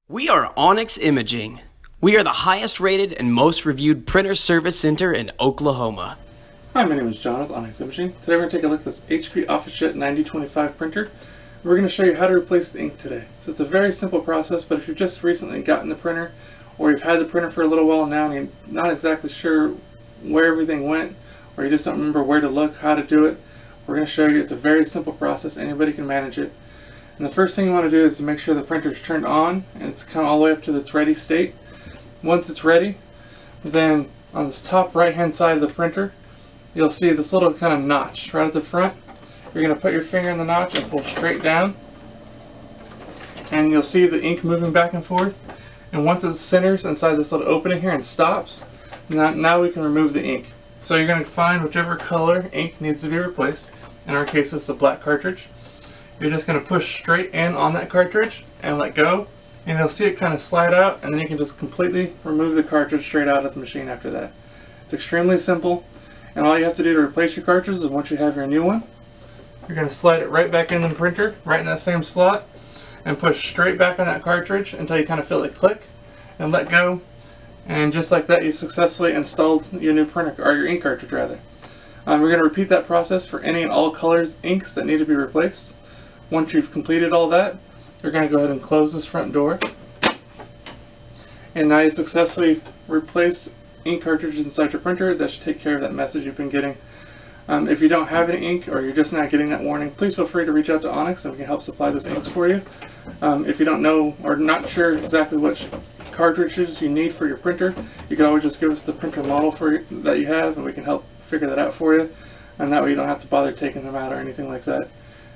We are Onyx Imaging. We are the highest rated and most reviewed printer service center in Oklahoma. Hi, my name is John with Onyx Imaging. Today we're going to take a look at this HP Officejet 9025 printer. We're going to show you how to replace the ink today. So it's a very simple process, but if you've just recently gotten the printer, or you've had the printer for a little while now and you're not exactly sure where everything went, or you just don't remember where to look, how to do it, we're going to show you. It's a very simple process. Anybody can manage it. And the first thing you want to do is to make sure the printer is turned on and it's kind of all the way up to its ready state. Once it's ready, then on this top right hand side of the printer, you'll see this little kind of notch right at the front. You're going to put your finger in the notch and pull straight down, and you'll see the ink moving back and forth. And once it centers inside this little opening here and stops, now we can remove the ink. So you're going to find whichever color ink needs to be replaced. In our case, it's the black cartridge. You're just going to push straight in on that cartridge and let go, and you'll see it kind of slide out, and then you can just completely remove the cartridge straight out of the machine after that. It's extremely simple, and all you have to do to replace your cartridge is once you have your new one, you're going to slide it right back in the printer, right in that same slot, and push straight back on that cartridge until you kind of feel it click, and let go, and just like that you've successfully installed your new printer, or your ink cartridge rather. We're going to repeat that process for any and all colors inks that need to be replaced. Once you've completed all that, you're going to go ahead and close this front door. And now you successfully replaced ink cartridges inside your printer. That should take care of that message you've been getting. If you don't have any ink, or you're just not getting that warning, please feel free to reach out to Onyx and we can help supply those inks for you. If you don't know or not sure exactly which cartridges you need for your printer, you can always just give us the printer model that you have, and we can help figure that out for you. And that way you don't have to bother taking them out or anything like that.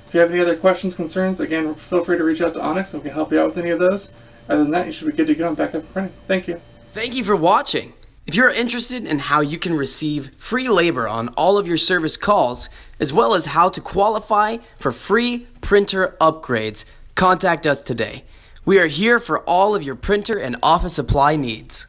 If you have any other questions, concerns, again, feel free to reach out to Onyx and we can help you out with any of those. Other than that, you should be good to go and back up and printing. Thank you. Thank you for watching. If you're interested in how you can receive free labor on all of your service calls, as well as how to qualify for free printer upgrades, contact us today. We are here for all of your printer and office supply needs.